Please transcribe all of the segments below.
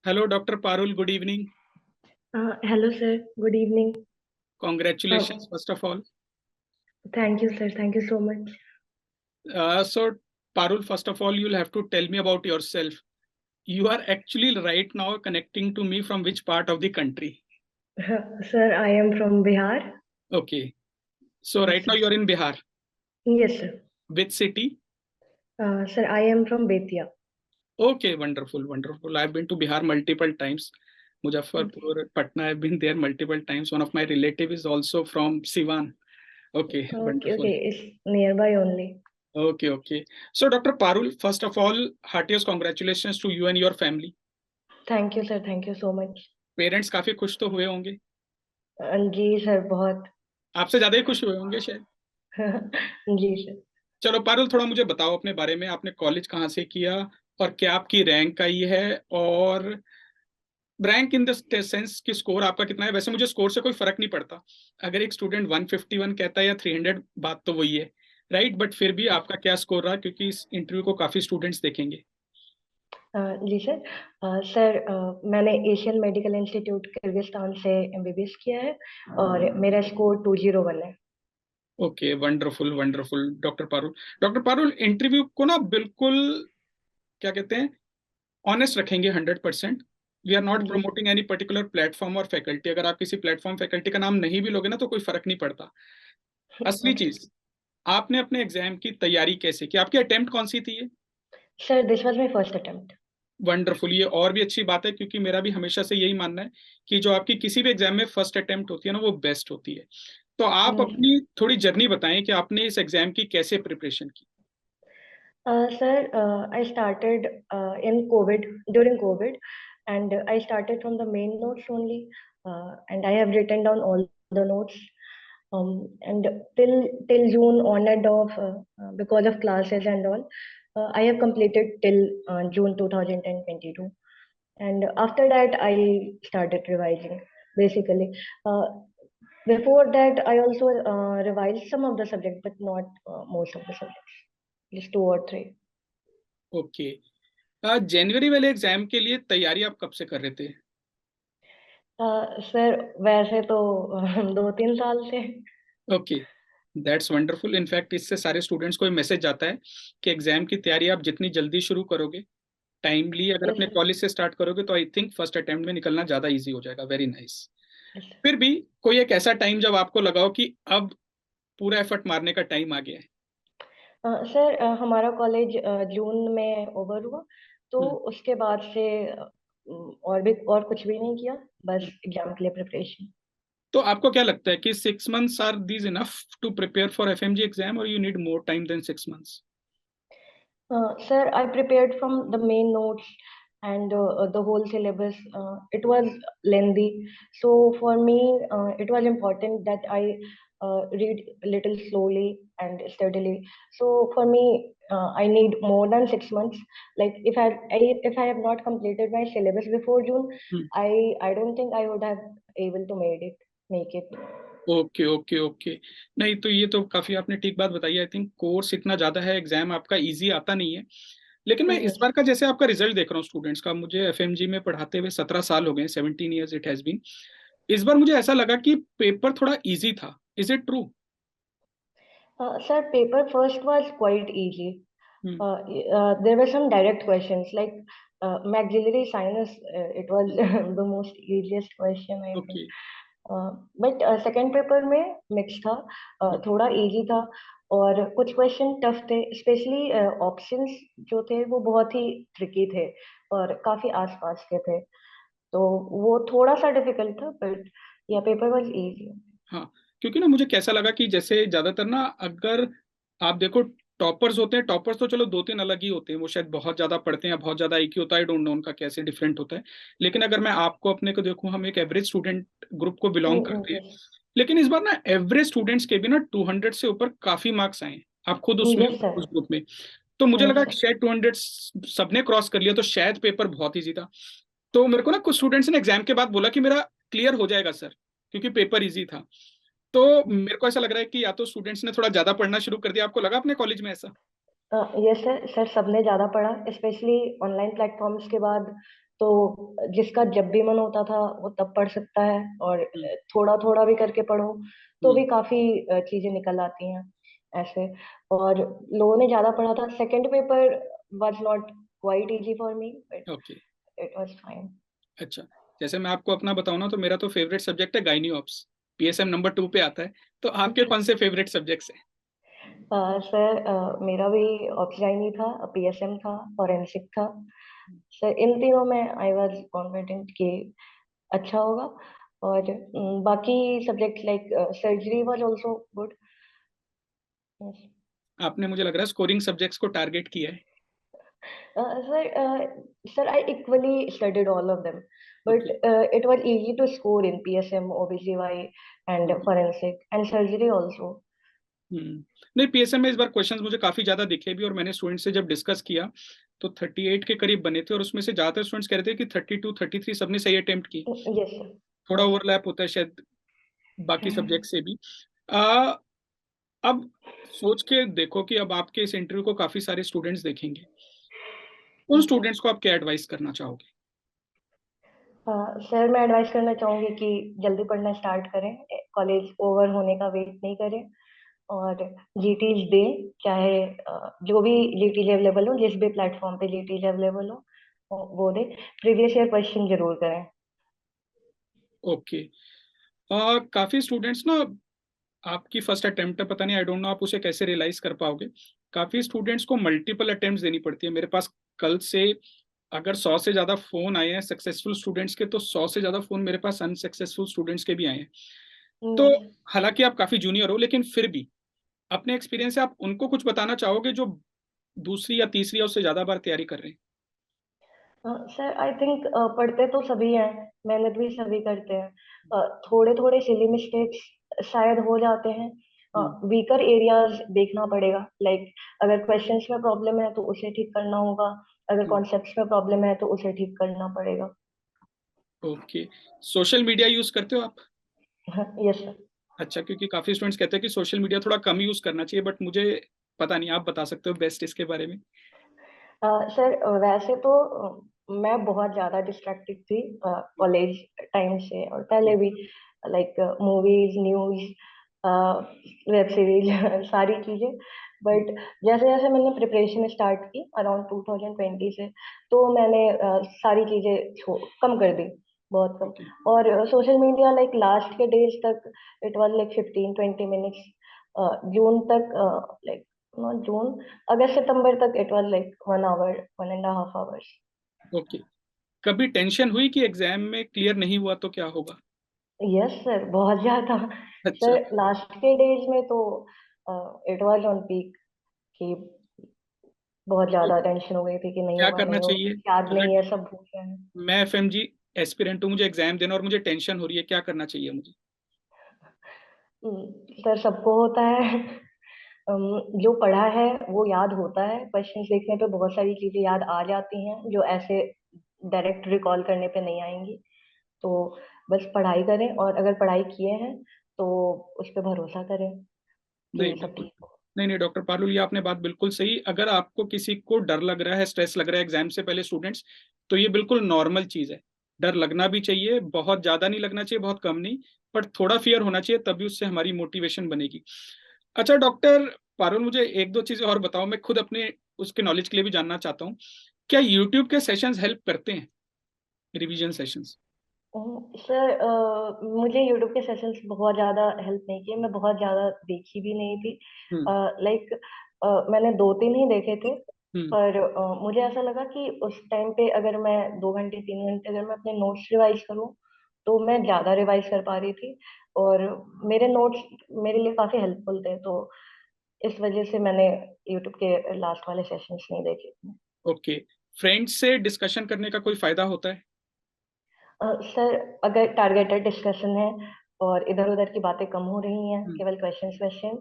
Hello, Dr. Parul. Good evening. Hello, sir. Good evening. Congratulations, first of all. Thank you, sir. Thank you so much. So, Parul, first of all, you'll have to tell me about yourself. You are actually right now connecting to me from which part of the country? Sir, I am from Bihar. Okay. So, Yes, right now sir. you're in Bihar. Yes, sir. Which city? Sir, I am from Betia. Okay, wonderful, wonderful. I've been to Bihar multiple times. Muzaffarpur, Patna, I've been there multiple times. One of my relatives is also from Siwan. Okay, Okay, wonderful. okay. It's nearby only. Okay, okay. So, Dr. Parul, first of all, heartiest congratulations to you and your family. Thank you, sir. Thank you so much. Parents काफी खुश तो हुए होंगे, जी sir, बहुत। आपसे ज्यादा ही खुश हुए होंगे शायद। जी सर। चलो पारुल, थोड़ा मुझे बताओ अपने बारे में। आपने कॉलेज कहाँ से किया और क्या आपकी रैंक आई है, और रैंक इन द सेंस कि स्कोर आपका कितना है। वैसे मुझे स्कोर से कोई फर्क नहीं पड़ता, अगर एक स्टूडेंट 151 कहता है या 300, बात तो वही है, राइट। बट फिर भी आपका क्या स्कोर रहा, क्योंकि इस इंटरव्यू को काफी स्टूडेंट्स देखेंगे। जी सर। सर, मैंने एशियन मेडिकल इंस्टीट्यूट किर्गिस्तान से एमबीबीएस किया है और मेरा स्कोर 201 है। Okay, wonderful wonderful. Doctor Parul, interview को ना बिल्कुल, क्या कहते हैं, ऑनेस्ट रखेंगे 100%। वी आर नॉट जी प्रमोटिंग एनी पर्टिकुलर प्लेटफॉर्म और फैकल्टी। अगर आप किसी प्लेटफॉर्म फैकल्टी का नाम नहीं भी लोगे ना तो कोई फर्क नहीं पड़ता। असली ओके चीज, आपने अपने एग्जाम की तैयारी कैसे की, आपकी अटेम्प्ट कौन सी थी ये? Sir, this was my first attempt. Wonderful, ये और भी अच्छी बात है, क्योंकि मेरा भी हमेशा से यही मानना है कि जो आपकी किसी भी एग्जाम में फर्स्ट अटेम्प्ट होती है ना, वो बेस्ट होती है। तो आप अपनी थोड़ी जर्नी बताएं कि आपने इस एग्जाम की कैसे प्रिपरेशन की। Sir, I started in COVID, during COVID, and I started from the main notes only, and I have written down all the notes. And till June on and off, because of classes and all, I have completed till June 2022. And after that, I started revising basically. Uh, Before that, I also revised some of the subjects, but not most of the subjects, just two or three. Okay, जनवरी वाले exam के लिए तैयारी आप कब से कर रहे थे? सर, वैसे तो 2-3 साल से। Okay, that's wonderful. इनफैक्ट इससे सारे स्टूडेंट्स को ये मैसेज जाता है कि एग्जाम की तैयारी आप जितनी जल्दी शुरू करोगे, टाइमली अगर यस अपने सर। कॉलेज से स्टार्ट करोगे, तो आई थिंक फर्स्ट अटेम्प्ट में निकलना ज्यादा इजी हो जाएगा। Very nice. यस फिर भी कोई एक ऐसा टाइम जब आपको लगा हो कि अब पूरा एफर्ट मारने का टाइम आ गया है? सर, हमारा कॉलेज जून में ओवर हुआ, तो हम्म, उसके बाद से और कुछ भी नहीं किया, बस एग्जाम के लिए प्रिपरेशन। तो आपको क्या लगता है कि 6 months are these enough to prepare for FMG exam, और you need more time than 6 months? Sir, I prepared from the main notes and the whole syllabus. It was lengthy, so for me, it was important that I read a little slowly and steadily. So for me, I need more than 6 months. Like if I have not completed my syllabus before June, I don't think I would have able to make it. Okay okay okay. नहीं तो ये तो काफी आपने ठीक बात बताई। I think course इतना ज्यादा है, एग्जाम आपका इजी आता नहीं है। लेकिन मैं इस Yes. बार का जैसे आपका रिजल्ट देख रहा हूँ स्टूडेंट्स का, मुझे एफएमजी में पढ़ाते हुए 17 साल हो गए, 17 years इट हैज बीन। इस बार मुझे ऐसा लगा कि पेपर थोड़ा इजी था। Is it true? Sir, paper first was quite easy. Hmm. There were some direct questions like maxillary sinus. It was the most easiest question, I think. Okay. But second paper में mix था, थोड़ा easy था और कुछ question tough थे, specially options जो थे वो बहुत ही ट्रिकी थे और काफी आसपास के थे, तो वो थोड़ा सा डिफिकल्ट था, बट या पेपर वाज इजी। हाँ, क्योंकि ना मुझे कैसा लगा कि जैसे ज्यादातर ना, अगर आप देखो, टॉपर्स होते हैं, टॉपर्स तो चलो दो तीन अलग ही होते हैं, वो शायद बहुत ज्यादा पढ़ते हैं, बहुत ज्यादा आईक्यू होता है, डोंट नो उनका कैसे डिफरेंट होता है। लेकिन अगर मैं आपको अपने को देखूं, हम एक एवरेज स्टूडेंट ग्रुप को बिलोंग करते हैं। यस। लेकिन इस बार ना एवरेज स्टूडेंट्स के भी ना 200 से ऊपर काफी मार्क्स आए हैं। आप खुद उसमें यस सर। उस ग्रुप में, तो मुझे यस लगा कि सर। शायद 200 सबने क्रॉस कर लिया, तो शायद पेपर बहुत ईजी था। तो मेरे को ना कुछ स्टूडेंट्स ने एग्जाम के बाद बोला कि मेरा क्लियर हो जाएगा सर, क्योंकि पेपर इजी था। तो मेरे को ऐसा लग रहा है कि या तो स्टूडेंट्स ने थोड़ा ज्यादा पढ़ना शुरू कर दिया, आपको लगा अपने कॉलेज में ऐसा? यस सर, सबने ज़्यादा पढ़ा, स्पेशली ऑनलाइन प्लेटफॉर्म्स के बाद तो जिसका जब भी मन होता था वो तब पढ़ सकता है, और हम्म, थोड़ा थोड़ा भी करके पढ़ो तो हम्म, भी काफी चीजें निकल आती हैं ऐसे। और लोगों ने ज्यादा पढ़ा था। Second paper was not quite easy for me, but okay. It was fine. अच्छा, जैसे मैं आपको अपना बताऊं ना, तो मेरा तो फेवरेट सब्जेक्ट है गाइनी ऑप्स, पीएसएम नंबर 2 पे आता है। तो आपके कौन से फेवरेट सब्जेक्ट्स हैं? सर मेरा भी ऑक्सीजाइनी था, पीएसएम था, फॉरेंसिक था। सर इन तीनों में आई वाज कॉन्फिडेंट कि अच्छा होगा। और बाकी subject like surgery was also good. आपने मुझे लग रहा है स्कोरिंग सब्जेक्ट्स को टारगेट किया है। Sir I equally studied all of them, okay. but it was easy to score in PSM, OBGY, and okay. forensic, and surgery also. हम्म। नहीं, PSM में इस बार क्वेश्चंस मुझे काफी ज्यादा दिखे भी, और मैंने स्टूडेंट से जब डिस्कस किया तो 38 के करीब बने थे, और उसमें से ज्यादातर स्टूडेंट्स कह रहे थे कि 32 33 सबने सही अटेम्प्ट की। Yes, sir. थोड़ा Yes. ओवरलैप होता है शायद बाकी सब्जेक्ट से भी। आ, अब सोच के देखो कि अब आपके इस इंटरव्यू को काफी सारे स्टूडेंट्स देखेंगे, उन Yes, sir. स्टूडेंट्स को आप क्या एडवाइस करना चाहोगे? सर मैं एडवाइस करना चाहूंगी कि जल्दी पढ़ना स्टार्ट करें, कॉलेज ओवर होने का वेट नहीं करें, और जीटीज दें। चाहे जो भी जीटीज अवेलेबल हो, जिस भी प्लेटफॉर्म पे जीटीज अवेलेबल हो वो दें। प्रीवियस ईयर क्वेश्चन जरूर करें। ओके। काफी स्टूडेंट्स ना, आपकी फर्स्ट अटेम्प्ट है, पता नहीं, आई डोंट नो आप उसे कैसे रियलाइज कर पाओगे। काफी स्टूडेंट्स को मल्टीपल अटेम्प्ट देनी पड़ती है। मेरे पास कल से अगर 100 से ज्यादा फोन आए हैं सक्सेसफुल स्टूडेंट्स के, तो 100 से ज्यादा फोन मेरे पास अनसक्सेसफुल स्टूडेंट्स के भी आए हैं। तो यस। हालांकि आप काफी जूनियर हो, लेकिन फिर भी अपने एक्सपीरियंस से आप उनको कुछ बताना चाहोगे जो दूसरी या तीसरी या उससे ज्यादा बार तैयारी कर रहे हैं? सर आई थिंक पढ़ते तो सभी हैं, मेहनत भी सभी करते हैं। थोड़े थोड़े सिली मिस्टेक्स शायद हो जाते हैं। हम्म, वीकर एरियाज देखना पड़ेगा, लाइक अगर क्वेश्चंस में प्रॉब्लम है तो उसे ठीक करना होगा, अगर हम्म, कॉन्सेप्ट्स में प्रॉब्लम है तो उसे ठीक करना पड़ेगा। ओके। सोशल मीडिया यूज करते हो आप? Yes sir. अच्छा, क्योंकि काफी स्टूडेंट्स कहते हैं कि सोशल मीडिया थोड़ा कम यूज करना चाहिए, बट मुझे पता नहीं, आप बता सकते हो बेस्ट इसके बारे में। सर वैसे तो मैं बहुत ज्यादा डिस्ट्रैक्टेड थी कॉलेज टाइम से और पहले भी, like movies, news, web series सारी चीजें। बट जैसे जैसे मैंने प्रिपरेशन स्टार्ट की अराउंड 2020 से, तो मैंने सारी चीजें कम कर दी, बहुत कम। ओके। और सोशल मीडिया लाइक लास्ट के डेज तक it was like 15-20 minutes. June तक, like not June, August September तक it was like 1 hour, 1.5 hours. Okay. कभी टेंशन हुई कि एग्जाम में क्लियर नहीं हुआ तो क्या होगा? यस सर, बहुत ज्यादा। अच्छा। सर लास्ट के डेज में तो इट वाज ऑन पीक कि बहुत तो ज्यादा टेंशन हो गई थी कि नहीं क्या होगा, करना नहीं होगा, चाहिए? याद अगर नहीं है, सब भूल गए हैं। मैं एफएमजी एस्पिरेंट हूँ, मुझे एग्जाम देना और मुझे टेंशन हो रही है, क्या करना चाहिए मुझे? सर सबको होता है। जो पढ़ा है वो याद होता है, क्वेश्चंस देखने पे बहुत सारी चीजें याद आ जाती हैं जो ऐसे डायरेक्ट रिकॉल करने पे नहीं आएंगी। तो बस पढ़ाई करें, और अगर पढ़ाई किए हैं तो उस पर भरोसा करें कि नहीं, सब बिल्कुल। ठीक हो। नहीं, नहीं डॉक्टर पारुल, ये आपने बात बिल्कुल सही। अगर आपको किसी को डर लग रहा है, स्ट्रेस लग रहा है एग्जाम से पहले स्टूडेंट्स, तो ये बिल्कुल नॉर्मल चीज है। डर लगना भी चाहिए, बहुत ज्यादा नहीं लगना चाहिए, बहुत कम नहीं, पर थोड़ा फियर होना चाहिए, तभी उससे हमारी मोटिवेशन बनेगी। अच्छा डॉक्टर पारुल, मुझे एक दो चीजें और बताओ, मैं खुद अपने उसके नॉलेज के लिए भी जानना चाहता हूँ। क्या यूट्यूब के सेशंस हेल्प करते हैं, रिवीजन सेशंस? सर मुझे यूट्यूब के सेशंस बहुत ज़्यादा हेल्प नहीं किए, मैं बहुत ज़्यादा देखी भी नहीं थी। हम्म, लाइक मैंने 2-3 ही देखे थे। हम्म, पर मुझे ऐसा लगा कि उस टाइम पे अगर मैं 2 घंटे 3 घंटे अगर मैं अपने नोट्स रिवाइज करूँ तो मैं ज़्यादा रिवाइज कर पा रही थी, और मेरे नोट्स मेरे लिए काफ़ी हेल्पफुल थे। तो इस वजह से मैंने यूट्यूब के लास्ट वाले सेशंस नहीं देखे। ओके। फ्रेंड्स से डिस्कशन करने का कोई फायदा होता है? सर अगर टारगेटेड डिस्कशन है और इधर उधर की बातें कम हो रही हैं, हम्म, केवल क्वेश्चन क्वेश्चन,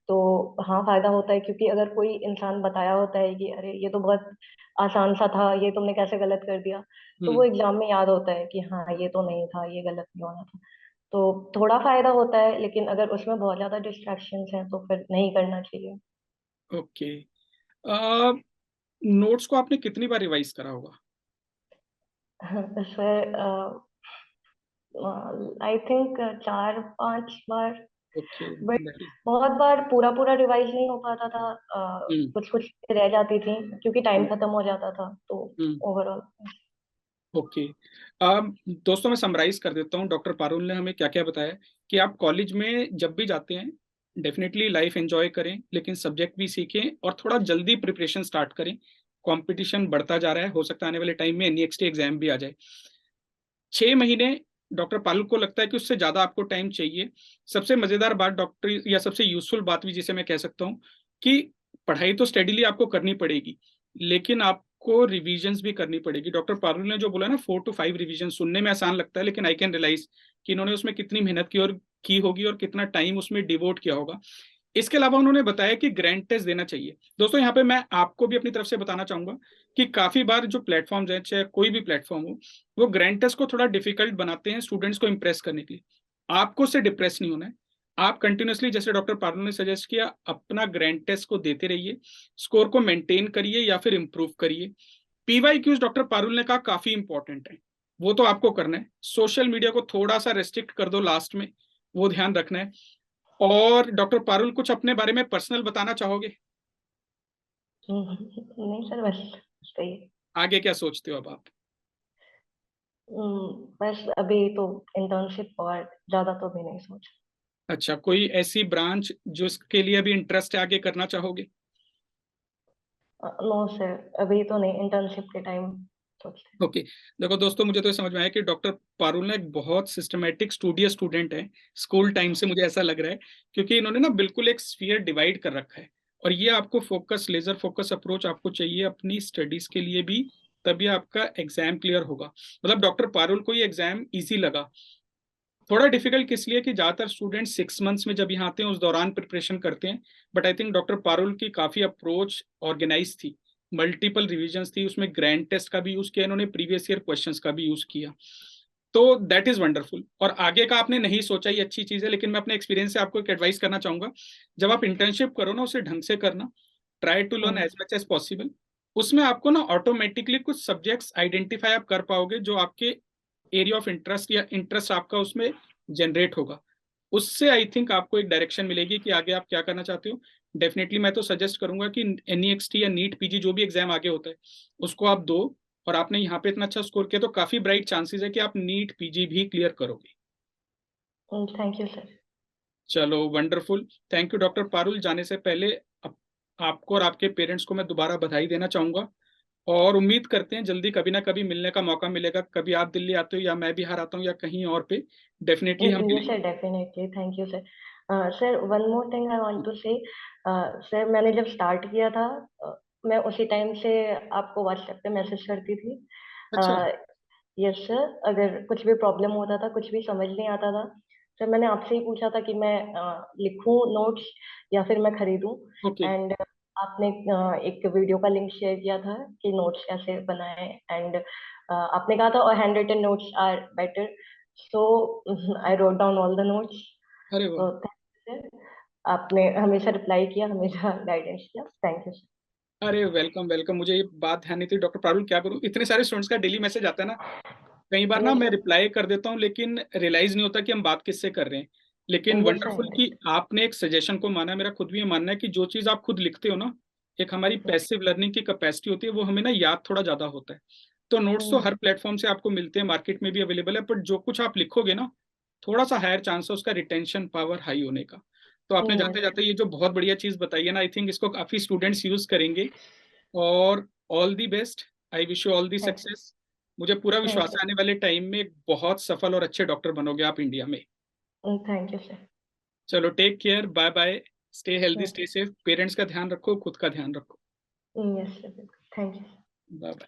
तो हाँ फायदा होता है। क्योंकि अगर कोई इंसान बताया होता है कि अरे ये तो बहुत आसान सा था, ये तुमने कैसे गलत कर दिया, तो वो हम्म, एग्जाम में याद होता है कि हाँ ये तो नहीं था, ये गलत नहीं होना था। तो थोड़ा फायदा होता है, लेकिन अगर उसमें बहुत ज्यादा डिस्ट्रैक्शंस हैं तो फिर नहीं करना चाहिए। ओके। नोट्स को आपने कितनी बार रिवाइज करा होगा? Sir I think 4-5 bar, okay, but that is. बहुत बार पूरा पूरा रिवाइज नहीं हो पाता था। कुछ कुछ रह जाती थी क्योंकि टाइम खत्म हो जाता था, तो ओवरऑल। ओके। दोस्तों, मैं समराइज कर देता हूँ डॉक्टर पारुल ने हमें क्या क्या बताया। कि आप कॉलेज में जब भी जाते हैं, डेफिनेटली लाइफ एंजॉय करें, लेकिन सब्जेक्ट भी सीखें और थोड़ा जल्दी प्रिपरेशन स्टार्ट करें। कंपटीशन बढ़ता जा रहा है, हो सकता है आने वाले टाइम में एनईएक्सटी एग्जाम भी आ जाए। 6 महीने डॉक्टर पारुल को लगता है कि उससे ज्यादा आपको टाइम चाहिए। सबसे मजेदार बात डॉक्टर, या सबसे यूजफुल बात भी जिसे मैं कह सकता हूँ, कि पढ़ाई तो स्टेडीली आपको करनी पड़ेगी, लेकिन आपको रिविजन्स भी करनी पड़ेगी। डॉक्टर पारुल ने जो बोला ना, 4 to 5 रिविजन, सुनने में आसान लगता है, लेकिन आई कैन रियलाइज कि इन्होंने उसमें कितनी मेहनत की होगी और कितना टाइम उसमें डिवोट किया होगा। इसके अलावा उन्होंने बताया कि ग्रैंड टेस्ट देना चाहिए। दोस्तों, यहाँ पे मैं आपको भी अपनी तरफ से बताना चाहूंगा कि काफी बार जो प्लेटफॉर्म है, चाहे कोई भी प्लेटफॉर्म हो, वो ग्रैंड टेस्ट को थोड़ा डिफिकल्ट बनाते हैं स्टूडेंट्स को इंप्रेस करने के लिए। आपको उससे डिप्रेस नहीं होना है। आप कंटिन्यूसली, जैसे डॉक्टर पारुल ने सजेस्ट किया, अपना ग्रैंड टेस्ट को देते रहिए, स्कोर को मेंटेन करिए या फिर इंप्रूव करिए। पीवाईक्यूज डॉक्टर पारुल ने कहा काफी इंपॉर्टेंट है, वो तो आपको करना है। सोशल मीडिया को थोड़ा सा रेस्ट्रिक्ट कर दो लास्ट में, वो ध्यान रखना है। और डॉक्टर पारुल, कुछ अपने बारे में पर्सनल बताना चाहोगे? नहीं सर, बस सही है। आगे क्या सोचते हो अब आप? बस अभी तो इंटर्नशिप, और ज्यादा तो भी नहीं सोच। अच्छा, कोई ऐसी ब्रांच जो इसके लिए अभी इंटरेस्ट है, आगे करना चाहोगे? नो सर, अभी तो नहीं, इंटर्नशिप के टाइम सोचते ओके। देखो दोस्तों, मुझे तो ये समझ में आया कि डॉक्टर पारुल ने एक बहुत सिस्टमेटिक स्टूडियस स्टूडेंट है, स्कूल टाइम से मुझे ऐसा लग रहा है। क्योंकि इन्होंने ना बिल्कुल एक स्फीयर डिवाइड कर रखा है। और ये आपको फोकस, लेजर फोकस अप्रोच आपको चाहिए अपनी स्टडीज के लिए भी, तभी आपका एग्जाम क्लियर होगा। मतलब डॉक्टर पारुल को ये एग्जाम इजी लगा। थोड़ा डिफिकल्ट किस लिए कि ज्यादातर स्टूडेंट 6 मंथ्स में जब यहाँ आते हैं उस दौरान प्रिपरेशन करते हैं। But I think doctor Parul की काफी अप्रोच ऑर्गेनाइज थी, मल्टीपल रिविजन्स थी, उसमें ग्रैंड टेस्ट का भी यूज किया इन्होंने, प्रीवियस ईयर क्वेश्चंस का भी यूज किया। तो दैट इज वंडरफुल। और आगे का आपने नहीं सोचा, ये अच्छी चीज है, लेकिन मैं अपने एक्सपीरियंस से आपको एक एडवाइस करना चाहूंगा। जब आप इंटर्नशिप करो ना, उसे ढंग से करना, try to learn as much as possible. उसमें आपको ना ऑटोमेटिकली कुछ सब्जेक्ट्स आइडेंटिफाई आप कर पाओगे जो आपके एरिया ऑफ इंटरेस्ट, या इंटरेस्ट आपका उसमें जनरेट होगा। उससे आई थिंक आपको एक डायरेक्शन मिलेगी कि आगे आप क्या करना चाहते हो। डेफिनेटली मैं तो सजेस्ट करूंगा कि एनईएक्सटी या नीट पीजी जो भी एग्जाम आगे होता है, उसको आप दो। और आपने यहाँ पे इतना अच्छा स्कोर किया, तो काफी ब्राइट चांसेस है कि आप नीट पीजी भी क्लियर करोगे। Thank you sir. चलो, wonderful. Thank you doctor Parul. जाने से पहले आपको और आपके पेरेंट्स को मैं दोबारा बधाई देना चाहूंगा। और उम्मीद करते हैं जल्दी कभी ना कभी मिलने का मौका मिलेगा। कभी आप दिल्ली आते हो या मैं बिहार आता हूँ या कहीं और पे, डेफिनेटली हम यस मिलेंगे। Sir, definitely, thank you sir. Sir, one more thing I want to say. Sir, मैंने जब स्टार्ट किया था, मैं उसी टाइम से आपको व्हाट्सएप पे मैसेज करती थी। अच्छा। यस सर, अगर कुछ भी प्रॉब्लम होता था, कुछ भी समझ नहीं आता था, सर मैंने आपसे ही पूछा था कि मैं लिखूं नोट्स या फिर मैं खरीदूं। ओके। एंड आपने एक वीडियो का लिंक शेयर किया था कि नोट्स कैसे बनाएं। एंड आपने कहा था और hand written notes are better, so I wrote down all the notes. अरे वाह। तो थैंक यू सर, आपने हमेशा रिप्लाई किया, हमेशा गाइडेंस किया, थैंक यू सर। अरे वेलकम वेलकम। मुझे ये बात ध्यान नहीं थी डॉक्टर पारुल, क्या करूं, इतने सारे स्टूडेंट्स का डेली मैसेज आता है ना। कई बार ना यस मैं सर। रिप्लाई कर देता हूँ, लेकिन रियलाइज नहीं होता कि हम बात किससे कर रहे हैं। लेकिन यस वंडरफुल सर। कि आपने एक सजेशन को माना। मेरा खुद भी ये मानना है कि जो चीज आप खुद लिखते हो ना, एक हमारी पैसिव लर्निंग की कैपेसिटी होती है, वो हमें ना याद थोड़ा ज्यादा होता है। तो नोट्स तो हर प्लेटफॉर्म से आपको मिलते हैं, मार्केट में भी अवेलेबल है, बट जो कुछ आप लिखोगे ना, थोड़ा सा हायर चांस है उसका रिटेंशन पावर हाई होने का। तो आपने जाते यस। जाते ये जो बहुत बढ़िया चीज बताई है ना, आई थिंक इसको काफी स्टूडेंट्स यूज करेंगे। और all the best, I wish you all the success. मुझे पूरा विश्वास थैंक है आने वाले टाइम में एक बहुत सफल और अच्छे डॉक्टर बनोगे आप इंडिया में। You, thank you sir. चलो, take care, bye bye. Stay healthy, stay safe, parents का ध्यान रखो, खुद का ध्यान रखो। Yes sir, thank you. Bye bye.